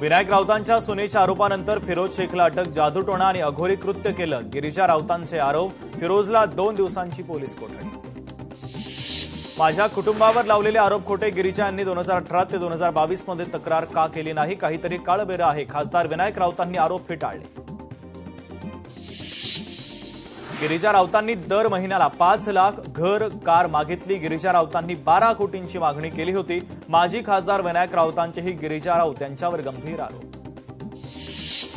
विनायक राऊतांच्या सुनेच्या आरोपानंतर फिरोज शेखला अटक, जादूटोणा आणि अघोरी कृत्य केलं गिरीजा राऊतांचे आरोप, फिरोजला 2 दिवसांची पोलीस कोठडी। माझ्या कुटुंबावर लावलेले आरोप खोटे, गिरीजा यांनी 2018 ते 2022 मध्ये तक्रार का केली नाही, काहीतरी काळबेरं आहे, खासदार विनायक राऊतांनी आरोप फेटाळले। गिरीजा राऊतांनी दर महिन्याला 5 लाख घर कार मागितली, गिरीजा राऊतांनी 12 कोटींची मागणी केली होती। माजी खासदार विनायक राऊतांचेही गिरीजा राऊत यांच्यावर गंभीर आरोप।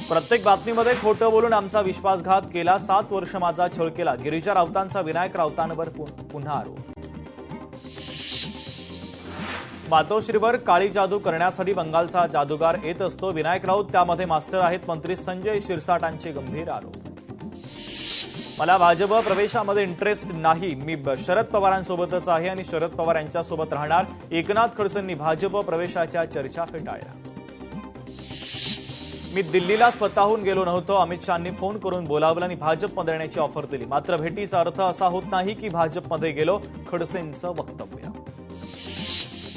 प्रत्येक बातमीमध्ये खोटं बोलून आमचा विश्वासघात केला, 7 वर्ष माझा छळ केला, गिरीजा राऊतांचा विनायक राऊतांवर पुन्हा आरोप। मातोश्रीवर काळी जादू करण्यासाठी बंगालचा जादूगार येत असतो, विनायक राऊत त्यामध्ये मास्टर आहेत, मंत्री संजय शिरसाटांचे गंभीर आरोप। मला भाजप प्रवेशामध्ये इंटरेस्ट नाही, मी शरद पवारांसोबतच आहे आणि शरद पवार यांच्यासोबत राहणार, एकनाथ खडसेंनी भाजप प्रवेशाच्या चर्चा फेटाळल्या। मी दिल्लीला स्वतःहून गेलो नव्हतो, अमित शहांनी फोन करून बोलावलं आणि भाजपमध्ये येण्याची ऑफर दिली, मात्र भेटीचा अर्थ असा होत नाही की भाजपमध्ये गेलो, खडसेंचं वक्तव्य।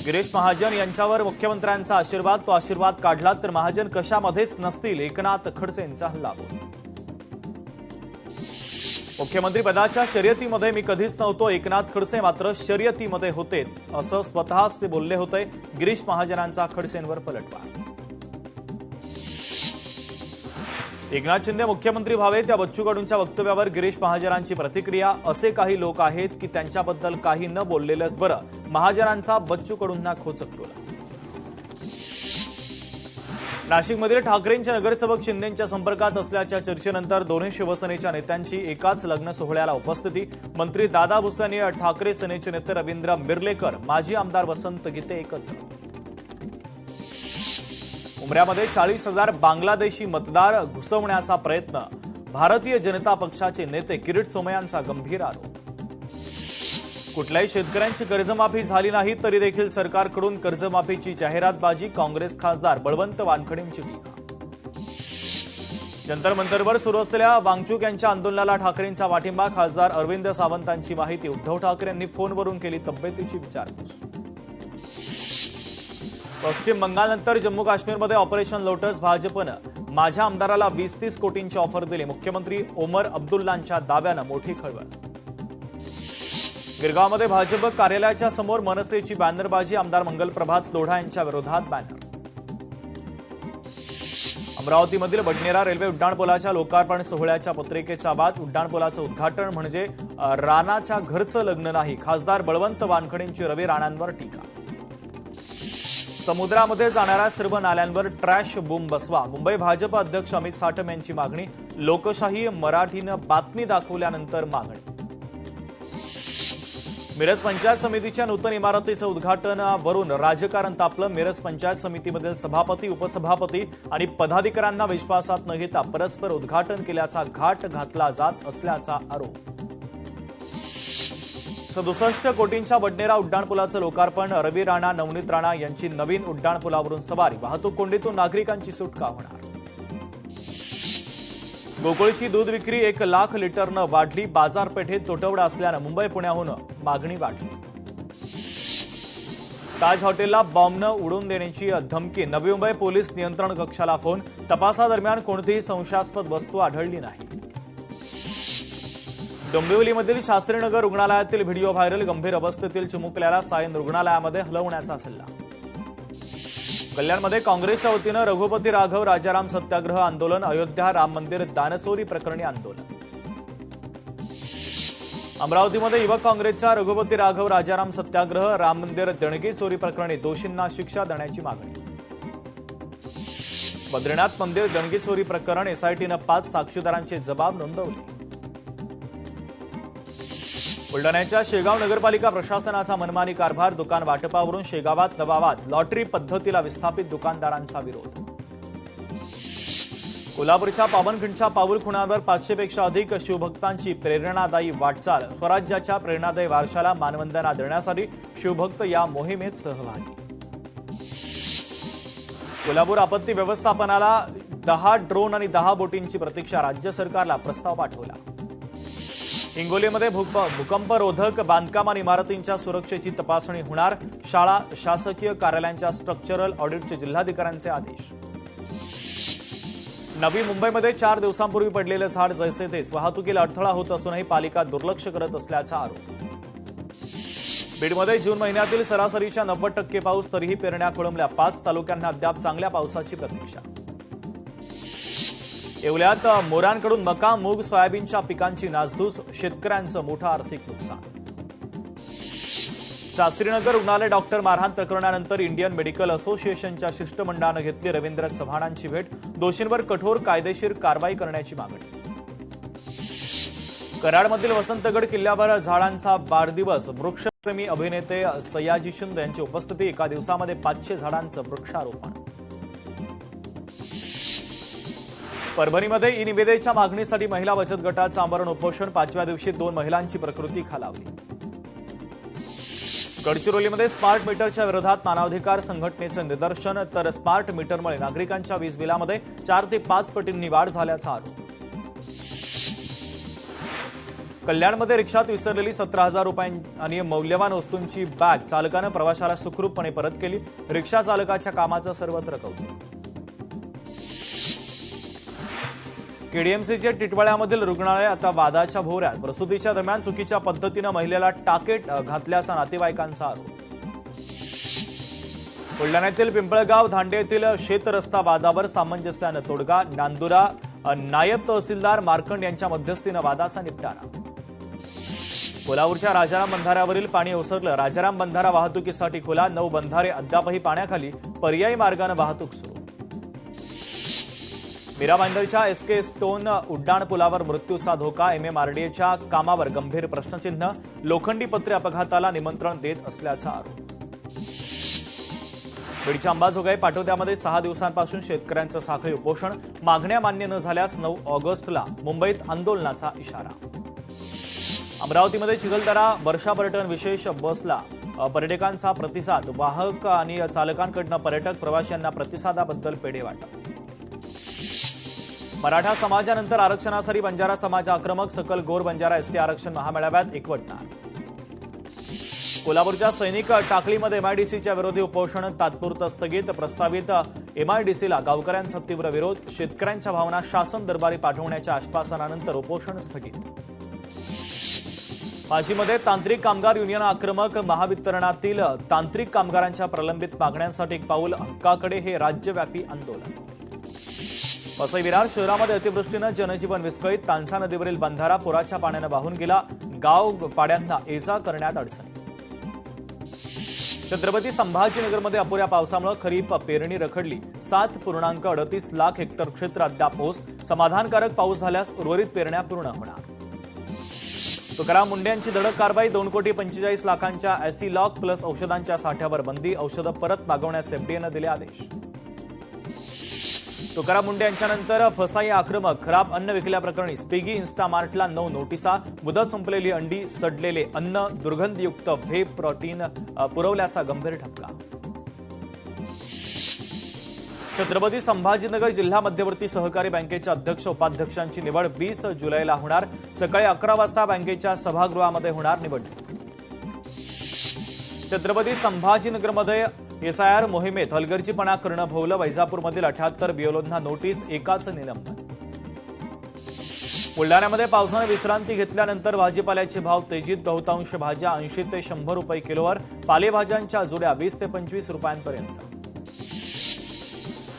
गिरीश महाजन यांच्यावर मुख्यमंत्र्यांचा आशीर्वाद, तो आशीर्वाद काढला तर महाजन कशामध्येच नसतील, एकनाथ खडसेंचा हल्लाबोल। मुख्यमंत्री पदाच्या शर्यतीमध्ये मी कधीच नव्हतो, एकनाथ खडसे मात्र शर्यतीमध्ये होते असं स्वतःच ते बोलले होते, गिरीश महाजनांचा खडसेंवर पलटवार। एकनाथ शिंदे मुख्यमंत्री व्हावे त्या बच्चू कडूंच्या वक्तव्यावर गिरीश महाजनांची प्रतिक्रिया, असे काही लोक आहेत की त्यांच्याबद्दल काही न बोललेलंच बरं, महाजनांचा बच्चू कडूंना खोचक टोला। नाशिकमधील ठाकरेंच्या नगरसेवक शिंदेंच्या संपर्कात असल्याच्या चर्चेनंतर दोन्ही शिवसेनेच्या नेत्यांची एकाच लग्न सोहळ्याला उपस्थिती, मंत्री दादा भुसे आणि ठाकरे सेनेचे नेते रवींद्र मिर्लेकर, माजी आमदार वसंत गीते एकत्र। उमऱ्यामध्ये 40,000 बांगलादेशी मतदार घुसवण्याचा प्रयत्न, भारतीय जनता पक्षाचे नेते किरीट सोमय्यांचा गंभीर आरोप। कुठल्याही शेतकऱ्यांची कर्जमाफी झाली नाही तरी देखील सरकारकडून कर्जमाफीची जाहिरातबाजी, काँग्रेस खासदार बळवंत वानखडेंची टीका। जंतर मंतरवर सुरू असलेल्या वांगचूक यांच्या आंदोलनाला ठाकरेंचा पाठिंबा, खासदार अरविंद सावंतांची माहिती, उद्धव ठाकरेंनी फोनवरून केली तब्येतीची विचारपूस। पश्चिम बंगालनंतर जम्मू काश्मीरमध्ये ऑपरेशन लोटस, भाजपनं माझ्या आमदाराला 20-30 कोटींची ऑफर दिली, मुख्यमंत्री ओमर अब्दुल्लांच्या दाव्यानं मोठी खळबळ। गिरगावमध्ये भाजप कार्यालयाच्या समोर मनसेची बॅनरबाजी, आमदार मंगलप्रभात लोढा यांच्या विरोधात बॅनर। अमरावतीमधील बडनेरा रेल्वे उड्डाणपुलाच्या लोकार्पण सोहळ्याच्या पत्रिकेचा बाद, उड्डाणपुलाचं उद्घाटन म्हणजे राणाच्या घरचं लग्न नाही, खासदार बळवंत वानखडेंची रवी राणांवर टीका। समुद्रामध्ये जाणाऱ्या सर्व नाल्यांवर ट्रॅश बूम बसवा, मुंबई भाजप अध्यक्ष अमित साटम यांची मागणी, लोकशाही मराठीनं बातमी दाखवल्यानंतर मागणी। मिरज पंचायत समितीच्या नूतन इमारतीचं उद्घाटन वरून राजकारण तापलं, मिरज पंचायत समितीमधील सभापती, उपसभापती आणि पदाधिकाऱ्यांना विश्वासात न घेता परस्पर उद्घाटन केल्याचा घाट घातला जात असल्याचा आरोप। 67 कोटींच्या बडनेरा उड्डाणपुलाचं लोकार्पण, रवी राणा, नवनीत राणा यांची नवीन उड्डाणपुलावरून सवारी, वाहतूक कोंडीतून नागरिकांची सुटका होणार। गोकुळची दूध विक्री 1 लाख लिटरनं वाढली, बाजारपेठेत तुटवडा असल्यानं मुंबई पुण्याहून मागणी वाढली। ताज हॉटेलला बॉम्बनं उडवून देण्याची धमकी, नवी मुंबई पोलीस नियंत्रण कक्षाला फोन, तपासादरम्यान कोणतीही संशयास्पद वस्तू आढळली नाही। डोंबिवलीमधील शास्त्रीनगर रुग्णालयातील व्हिडिओ व्हायरल, गंभीर अवस्थेतील चिमुकल्याला सायन रुग्णालयामध्ये हलवण्याचा सल्ला। कल्याणमध्ये काँग्रेसच्या वतीनं रघुपती राघव राजाराम सत्याग्रह आंदोलन, अयोध्या राम मंदिर दानचोरी प्रकरणी आंदोलन। अमरावतीमध्ये युवक काँग्रेसचा रघुपती राघव राजाराम सत्याग्रह, राम मंदिर देणगी चोरी प्रकरणी दोषींना शिक्षा देण्याची मागणी। बद्रीनाथ मंदिर देणगी चोरी प्रकरण, एसआयटीनं 5 साक्षीदारांचे जबाब नोंदवले। बुलढाण्याच्या शेगाव नगरपालिका प्रशासनाचा मनमानी कारभार, दुकान वाटपावरून शेगावात नवा वाद, लॉटरी पद्धतीला विस्थापित दुकानदारांचा विरोध। कोल्हापूरच्या पावनखिंडच्या पाऊलखुणांवर 500 पेक्षा अधिक शिवभक्तांची प्रेरणादायी वाटचाल, स्वराज्याच्या प्रेरणादायी वारशाला मानवंदना देण्यासाठी शिवभक्त या मोहिमेत सहभागी। कोल्हापूर आपत्ती व्यवस्थापनाला 10 ड्रोन आणि 10 बोटींची प्रतीक्षा, राज्य सरकारला प्रस्ताव पाठवला। हिंगोलीमध्ये भूकंपरोधक बांधकाम आणि इमारतींच्या सुरक्षेची तपासणी होणार, शाळा शासकीय कार्यालयांच्या स्ट्रक्चरल ऑडिटचे जिल्हाधिकाऱ्यांचे आदेश। नवी मुंबईमध्ये 4 दिवसांपूर्वी पडलेलं झाड जैसे तेच वाहतुकीला अडथळा होत असूनही पालिका दुर्लक्ष करत असल्याचा आरोप. बीडमध्ये जून महिन्यातील सरासरीच्या 90% पाऊस, तरीही पेरण्या खोळंबल्या. 5 तालुक्यांना अद्याप चांगल्या पावसाची प्रतीक्षा. येवल्यात मोरांकडून मका, मूग, सोयाबीनच्या पिकांची नासधूस, शेतकऱ्यांचं मोठं आर्थिक नुकसान. शास्त्रीनगर रुग्णालय डॉक्टर मारहाण प्रकरणानंतर इंडियन मेडिकल असोसिएशनच्या शिष्टमंडळानं घेतली रवींद्र चव्हाणांची भेट. दोषींवर कठोर कायदेशीर कारवाई करण्याची मागणी. कराडमधील वसंतगड किल्ल्यावर झाडांचा वाढदिवस. वृक्षप्रेमी अभिनेते सयाजी शिंदे यांची उपस्थिती. एका दिवसामध्ये 500 झाडांचं वृक्षारोपण. परभणीमध्ये ई निविदेच्या मागणीसाठी महिला बचत गटाचं आमरण उपोषण. 5व्या दिवशी 2 महिलांची प्रकृती खालावली. गडचिरोलीमध्ये स्मार्ट मीटरच्या विरोधात मानवाधिकार संघटनेचं निदर्शन. तर स्मार्ट मीटरमुळे नागरिकांच्या वीज बिलामध्ये 4 ते 5 पटींनी वाढ झाल्याचा आरोप. कल्याणमध्ये रिक्षात विसरलेली 17,000 रुपयांनी मौल्यवान वस्तूंची बॅग चालकानं प्रवाशाला सुखरूपपणे परत केली. रिक्षा चालकाच्या कामाचं सर्वत्र कौतुक. केडीएमसीच्या टिटवाळ्यामधील रुग्णालय आता वादाच्या भोवऱ्यात. प्रसूतीच्या दरम्यान चुकीच्या पद्धतीनं महिलेला टाकेट घातल्याचा नातेवाईकांचा आरोप. बुलढाण्यातील पिंपळगाव धांडे येथील शेतरस्ता वादावर सामंजस्यानं तोडगा. नांदुरा नायब तहसीलदार मार्कंड यांच्या मध्यस्थीनं वादाचा निपटारा. कोल्हापूरच्या राजाराम बंधाऱ्यावरील पाणी ओसरलं. राजाराम बंधारा वाहतुकीसाठी खुला. 9 बंधारे अद्यापही पाण्याखाली. पर्यायी मार्गानं वाहतूक सुरू. मीरा भाईंदरच्या एसके स्टोन उड्डाण पुलावर मृत्यूचा धोका. MMRDAच्या कामावर गंभीर प्रश्नचिन्ह. लोखंडी पत्रे अपघाताला निमंत्रण देत असल्याचा आरोप. बीडच्या अंबाजोगाई पाटोद्यामध्ये 6 दिवसांपासून शेतकऱ्यांचं साखळी उपोषण. मागण्या मान्य न झाल्यास 9 ऑगस्टला मुंबईत आंदोलनाचा इशारा. अमरावतीमध्ये चिखलदरा वर्षा पर्यटन विशेष बसला पर्यटकांचा प्रतिसाद. वाहक आणि चालकांकडून पर्यटक प्रवाशांना प्रतिसादाबद्दल पेढे वाटप. मराठा समाजानंतर आरक्षणासाठी बंजारा समाज आक्रमक. सकल गोर बंजारा एसटी आरक्षण महामेळाव्यात एकवटणार. कोल्हापूरच्या सैनिक टाकळीमध्ये MIDCच्या विरोधी उपोषण तात्पुरतं स्थगित. प्रस्तावित MIDCला गावकऱ्यांचा तीव्र विरोध. शेतकऱ्यांच्या भावना शासन दरबारी पाठवण्याच्या आश्वासनानंतर उपोषण स्थगित. वाशीमध्ये तांत्रिक कामगार युनियन आक्रमक. महावितरणातील तांत्रिक कामगारांच्या प्रलंबित मागण्यांसाठी एक पाऊल हक्काकडे. हे राज्यव्यापी आंदोलन. वसई विरार शहरामध्ये अतिवृष्टीनं जनजीवन विस्कळीत. तांसा नदीवरील बंधारा पुराच्या पाण्यानं वाहून गेला. गाव पाड्यांना ये-जा करण्यात अडचण. छत्रपती संभाजीनगरमध्ये अपुऱ्या पावसामुळे खरीप पेरणी रखडली. 7.38 लाख हेक्टर क्षेत्र अद्याप ओस. समाधानकारक पाऊस झाल्यास उर्वरित पेरण्या पूर्ण होणार. तुकाराम मुंडे यांची धडक कारवाई. 2,45,00,000,000च्या ॲसिलॉक प्लस औषधांच्या साठ्यावर बंदी. औषधं परत मागवण्याचे FDAनं दिले आदेश. तुकाराम मुंडे यांच्यानंतर फसाई आक्रमक. खराब अन्न विकल्याप्रकरणी स्विगी इन्स्टामार्टला 9 नोटिसा. मुदत संपलेली अंडी, सडलेले अन्न, दुर्गंधयुक्त व्हे प्रोटीन पुरवल्याचा गंभीर ठपका. छत्रपती संभाजीनगर जिल्हा मध्यवर्ती सहकारी बँकेच्या अध्यक्ष उपाध्यक्षांची निवड 20 जुलैला होणार. सकाळी 11 वाजता बँकेच्या सभागृहामध्ये होणार निवडणूक. छत्रपती संभाजीनगरमध्ये SIR मोहिमेत हलगर्जीपणा करणं भोवलं. वैजापूरमधील 78 बिएलओंना नोटीस, एकाचं निलंबन. बुलढाण्यामध्ये पावसानं विश्रांती घेतल्यानंतर भाजीपाल्याचे भाव तेजीत. बहुतांश भाज्या 80 ते 100 रुपये किलोवर. पालेभाज्यांच्या जुड्या 20 ते 25 रुपयांपर्यंत.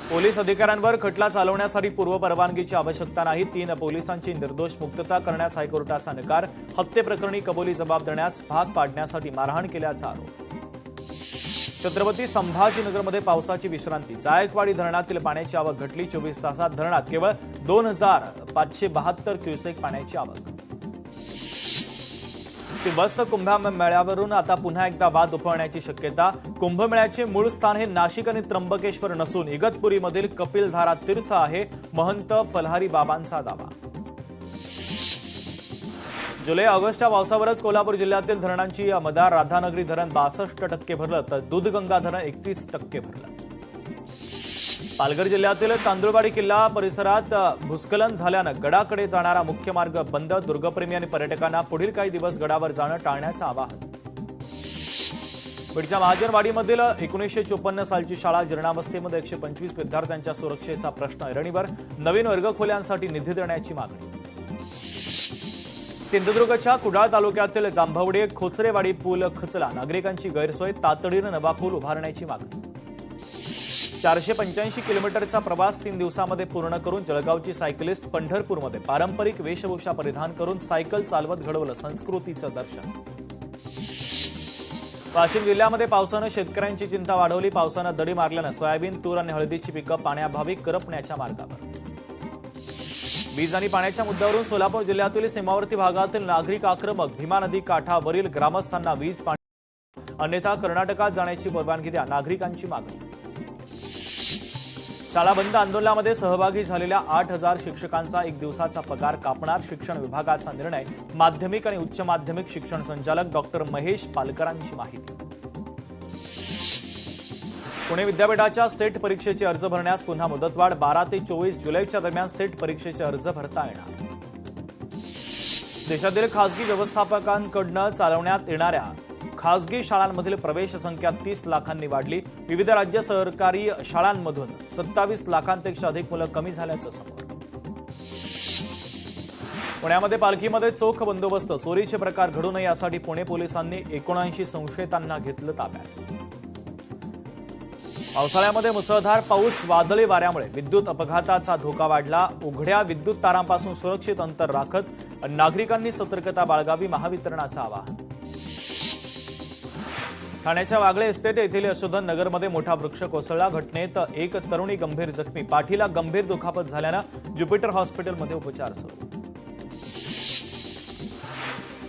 पोलीस अधिकाऱ्यांवर खटला चालवण्यासाठी पूर्वपरवानगीची आवश्यकता नाही. 3 पोलिसांची निर्दोष मुक्तता करण्यास हायकोर्टाचा नकार. हत्येप्रकरणी कबुली जबाब देण्यास भाग पाडण्यासाठी मारहाण केल्याचा आरोप. छत्रपती संभाजीनगरमध्ये पावसाची विश्रांती. जायकवाडी धरणातील पाण्याची आवक घटली. 24 तासात धरणात केवळ 2,572 क्युसेक पाण्याची आवक. श्रीवस्त कुंभमेळ्यावरून आता पुन्हा एकदा वाद उफाळण्याची शक्यता. कुंभमेळ्याचे मूळ स्थान हे नाशिक आणि त्र्यंबकेश्वर नसून इगतपुरीमधील कपिलधारा तीर्थ आहे. महंत फलहारी बाबांचा दावा. जुलै ऑगस्टच्या पावसावरच कोल्हापूर जिल्ह्यातील धरणांची मदार. राधानगरी धरण 62% भरलं तर दूधगंगा धरण 31% भरलं. पालघर जिल्ह्यातील तांदुळवाडी किल्ला परिसरात भूस्खलन झाल्यानं गडाकडे जाणारा मुख्य मार्ग बंद. दुर्गप्रेमी आणि पर्यटकांना पुढील काही दिवस गडावर जाणं टाळण्याचं आवाहन. बीडच्या महाजनवाडीमधील 1954 सालची शाळा जीर्णावस्थेमध्ये 125 विद्यार्थ्यांच्या सुरक्षेचा प्रश्न ऐरणीवर. नवीन वर्गखोल्यांसाठी निधी देण्याची मागणी. सिंधुदुर्गच्या कुडाळ तालुक्यातील जांभवडे खोचरेवाडी पूल खचला. नागरिकांची गैरसोय. तातडीनं नवा पूल उभारण्याची मागणी. 485 किलोमीटरचा प्रवास 3 दिवसांमध्ये पूर्ण करून जळगावची सायकलिस्ट पंढरपूरमध्ये पारंपरिक वेशभूषा परिधान करून सायकल चालवत घडवलं संस्कृतीचं दर्शन. वाशिम जिल्ह्यामध्ये पावसानं शेतकऱ्यांची चिंता वाढवली. पावसानं दडी मारल्यानं सोयाबीन, तूर आणि हळदीची पिकं पाण्याअभावी करपण्याच्या मार्गावर. वीज आणि पाण्याच्या मुद्द्यावरून सोलापूर जिल्ह्यातील सीमावर्ती भागातील नागरिक आक्रमक. भीमा नदी काठावरील ग्रामस्थांना वीज पाणी अन्यथा कर्नाटकात जाण्याची परवानगी द्या, नागरिकांची मागणी. शाळा बंद आंदोलनामध्ये सहभागी झालेल्या 8,000 शिक्षकांचा 1 दिवसाचा पगार कापणार. शिक्षण विभागाचा निर्णय. माध्यमिक आणि उच्च माध्यमिक शिक्षण संचालक डॉक्टर महेश पालकरांची माहिती. पुणे विद्यापीठाच्या सेट परीक्षेचे अर्ज भरण्यास पुन्हा मुदतवाढ. 12 ते 24 जुलैच्या दरम्यान सेट परीक्षेचे अर्ज भरता येणार. देशातील खासगी व्यवस्थापकांकडून चालवण्यात येणाऱ्या खासगी शाळांमधील प्रवेश संख्या 30 लाखांनी वाढली. विविध राज्य सरकारी शाळांमधून 27 लाखांपेक्षा अधिक मुलं कमी झाल्याचं समोर. पुण्यामध्ये पालखीमध्ये चोख बंदोबस्त. चोरीचे प्रकार घडू नये यासाठी पुणे पोलिसांनी 79 संशयितांना घेतलं ताब्यात. पावसाळ्यामध्ये मुसळधार पाऊस, वादळी वाऱ्यामुळे विद्युत अपघाताचा धोका वाढला. उघड्या विद्युत तारांपासून सुरक्षित अंतर राखत नागरिकांनी सतर्कता बाळगावी, महावितरणाचं आवाहन. ठाण्याच्या वागळे एस्टेट येथील यशोधन नगरमध्ये मोठा वृक्ष कोसळला. घटनेत एक तरुणी गंभीर जखमी. पाठीला गंभीर दुखापत झाल्यानं ज्युपिटर हॉस्पिटलमध्ये उपचार सुरू.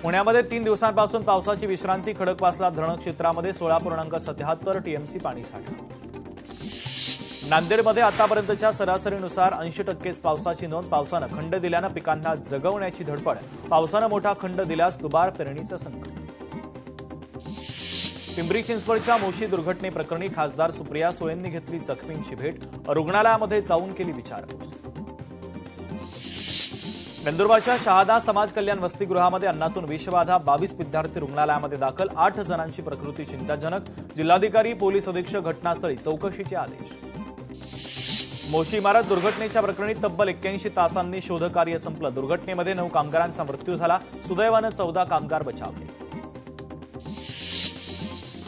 पुण्यामध्ये 3 दिवसांपासून पावसाची विश्रांती. खडकवासला धरण क्षेत्रामध्ये 16.77 टीएमसी पाणीसाठा. नांदेडमध्ये आतापर्यंतच्या सरासरीनुसार 80% पावसाची नोंद. पावसानं खंड दिल्यानं पिकांना जगवण्याची धडपड. पावसानं मोठा खंड दिल्यास दुबार पेरणीचं संकट. पिंपरी चिंचवडच्या मोशी दुर्घटनेप्रकरणी खासदार सुप्रिया सुळेंनी घेतली जखमींची भेट. रुग्णालयामध्ये जाऊन केली विचारपूस. नंदुरबारच्या शहादा समाज कल्याण वसतिगृहामध्ये अन्नातून विषबाधा. 22 विद्यार्थी रुग्णालयामध्ये दाखल. 8 जणांची प्रकृती चिंताजनक. जिल्हाधिकारी, पोलीस अधीक्षक घटनास्थळी. चौकशीचे आदेश. मोशी इमारत दुर्घटनेच्या प्रकरणी तब्बल 81 तासांनी शोधकार्य संपलं. दुर्घटनेमध्ये 9 कामगारांचा मृत्यू झाला. सुदैवानं 14 कामगार बचावले.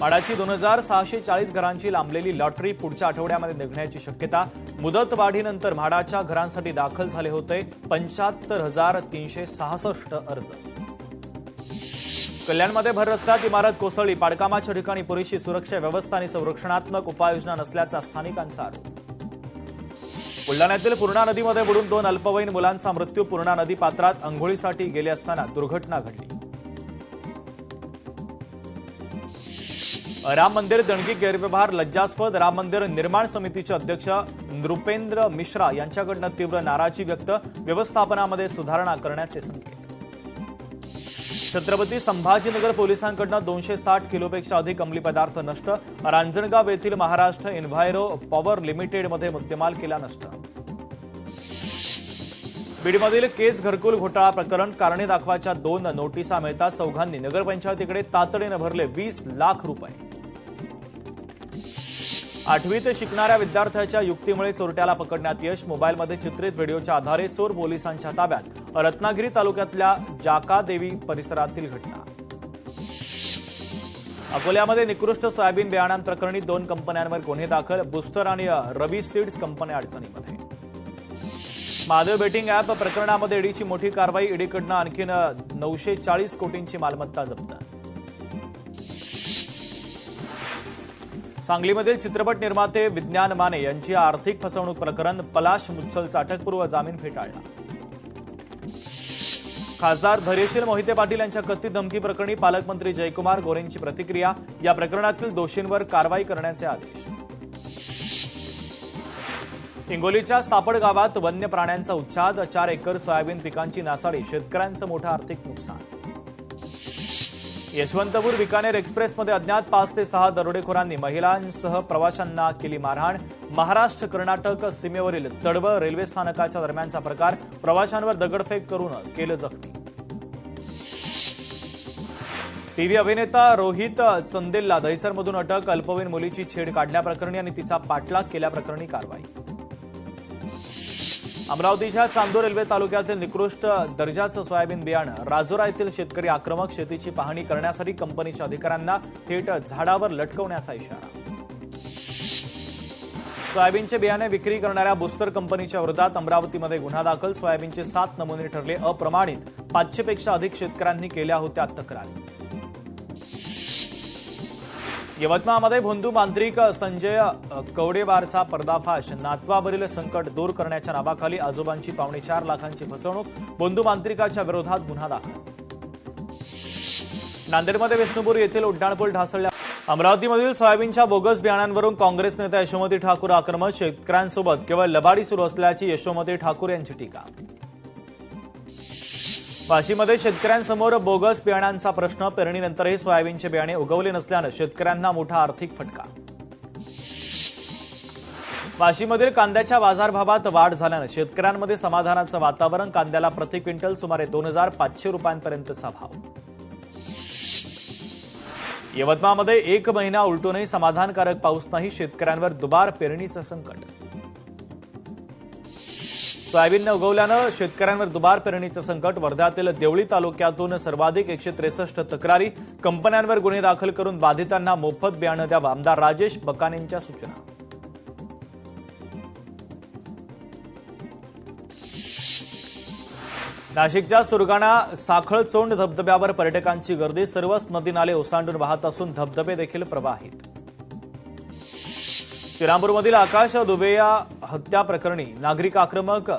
माडाची 2640 घरांची लांबलेली लॉटरी पुढच्या आठवड्यामध्ये निघण्याची शक्यता. मुदतवाढीनंतर म्हाडाच्या घरांसाठी दाखल झाले होते 75,366 अर्ज. कल्याणमध्ये भर रस्त्यात इमारत कोसळली. पाडकामाच्या ठिकाणी पुरेशी सुरक्षा व्यवस्था आणि संरक्षणात्मक उपाययोजना नसल्याचा स्थानिकांचा आरोप. बुलढाण्यातील पूर्णा नदीमध्ये बुडून 2 अल्पवयीन मुलांचा मृत्यू. पूर्णा नदी पात्रात अंघोळीसाठी गेले असताना दुर्घटना घडली. राम मंदिर देणगी गैरव्यवहार लज्जास्पद. राम मंदिर निर्माण समितीचे अध्यक्ष नृपेंद्र मिश्रा यांच्याकडून तीव्र नाराजी व्यक्त. व्यवस्थापनामध्ये सुधारणा करण्याचे संकेत. छत्रपती संभाजीनगर पोलिसांकडून 260 किलोपेक्षा अधिक अंमली पदार्थ नष्ट. रांजणगाव येथील महाराष्ट्र एन्व्हायरो पॉवर लिमिटेडमध्ये मुद्देमाल केला नष्ट. बीडमधील केस घरकुल घोटाळा प्रकरण. कारणे दाखवाच्या 2 नोटिसा मिळतात. चौघांनी नगरपंचायतीकडे तातडीनं भरले 20 लाख रुपये. 8वीत शिकणाऱ्या विद्यार्थ्याच्या युक्तीमुळे चोरट्याला पकडण्यात यश. मोबाईलमध्ये चित्रित व्हिडिओच्या आधारे चोर पोलिसांच्या ताब्यात. रत्नागिरी तालुक्यातल्या जाकादेवी परिसरातील घटना. अकोल्यामध्ये निकृष्ट सोयाबीन बियाणांप्रकरणी 2 कंपन्यांवर गुन्हे दाखल. बुस्टर आणि रवी सीड्स कंपन्या अडचणीमध्ये. महादेव बेटिंग ॲप प्रकरणामध्ये ईडीची मोठी कारवाई. ईडीकडून आणखी 940 कोटींची मालमत्ता जप्त. सांगलीमधील चित्रपट निर्माते विज्ञान माने यांची आर्थिक फसवणूक प्रकरण. पलाश मुच्छलचा अटकपूर्व जामीन फेटाळला. खासदार धैर्यशील मोहिते पाटील यांच्या कथित धमकी प्रकरणी पालकमंत्री जयकुमार गोरेंची प्रतिक्रिया. या प्रकरणातील दोषींवर कारवाई करण्याचे आदेश. हिंगोलीच्या सापड गावात वन्य प्राण्यांचा उच्छाद. 4 एकर सोयाबीन पिकांची नासाडी. शेतकऱ्यांचं मोठं आर्थिक नुकसान. यशवंतपूर बिकानेर एक्सप्रेसमध्ये अज्ञात 5 ते 6 दरोडेखोरांनी महिलांसह प्रवाशांना केली मारहाण. महाराष्ट्र कर्नाटक सीमेवरील तडवळ रेल्वे स्थानकाच्या दरम्यानचा प्रकार. प्रवाशांवर दगडफेक करून केलं जखमी. टीव्ही अभिनेता रोहित चंदेलला दहिसरमधून अटक. अल्पवयीन मुलीची छेड काढल्याप्रकरणी आणि तिचा पाठलाग केल्याप्रकरणी कारवाई. अमरावतीच्या चांदूर रेल्वे तालुक्यातील निकृष्ट दर्जाचं सोयाबीन बियाणं. राजोरा येथील शेतकरी आक्रमक. शेतीची पाहणी करण्यासाठी कंपनीच्या अधिकाऱ्यांना थेट झाडावर लटकवण्याचा इशारा. सोयाबीनचे बियाणे विक्री करणाऱ्या बुस्टर कंपनीच्या विरोधात अमरावतीमध्ये गुन्हा दाखल. सोयाबीनचे 7 नमुने ठरले अप्रमाणित. 500 पेक्षा अधिक शेतकऱ्यांनी केल्या होत्या तक्रारी. यवतमाळमध्ये भोंदू मांत्रिक संजय कवडेवारचा पर्दाफाश. नातवावरील संकट दूर करण्याच्या नावाखाली आजोबांची 4.25 लाखांची फसवणूक. भोंदू मांत्रिकाच्या विरोधात गुन्हा दाखल. नांदेडमध्ये विष्णुपूर येथील उड्डाणपूल ढासळल्या. अमरावतीमधील सोयाबीनच्या बोगस बियाणांवरून काँग्रेस नेत्या यशोमती ठाकूर आक्रमक. शेतकऱ्यांसोबत केवळ लबाडी सुरू असल्याची यशोमती ठाकूर यांची टीका. वाशीमध्ये शेतकऱ्यांसमोर बोगस बियाणांचा प्रश्न. पेरणीनंतरही सोयाबीनचे बियाणे उगवले नसल्यानं शेतकऱ्यांना मोठा आर्थिक फटका. वाशीमधील कांद्याच्या बाजारभावात वाढ झाल्यानं शेतकऱ्यांमध्ये समाधानाचं वातावरण. कांद्याला प्रति क्विंटल सुमारे 2,500 रुपयांपर्यंतचा भाव. यवतमाळमध्ये 1 महिना उलटूनही समाधानकारक पाऊस नाही. शेतकऱ्यांवर दुबार पेरणीचं संकट. सोयाबीन उगवल्यानं शेतकऱ्यांवर दुबार पेरणीचं संकट. वर्ध्यातील देवळी तालुक्यातून सर्वाधिक 163 तक्रारी. कंपन्यांवर गुन्हे दाखल करून बाधितांना मोफत बियाणं द्यावं. आमदार राजेश बकानेंच्या सूचना. नाशिकच्या सुरगाणा साखळचोंड धबधब्यावर पर्यटकांची गर्दी. सर्वच नदी नाले ओसांडून वाहत असून धबधबे देखील प्रवाहित. श्रीरामपूरमधील आकाश दुबे या हत्या प्रकरणी नागरिक आक्रमक.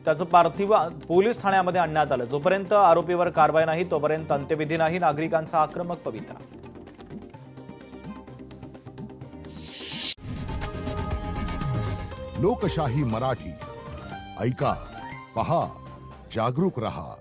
त्याचं पार्थिव पोलीस ठाण्यामध्ये आणण्यात आलं. जोपर्यंत आरोपीवर कारवाई नाही तोपर्यंत अंत्यविधी नाही. नागरिकांचा आक्रमक पवित्रा. लोकशाही मराठी ऐका, पहा, जागरूक रहा.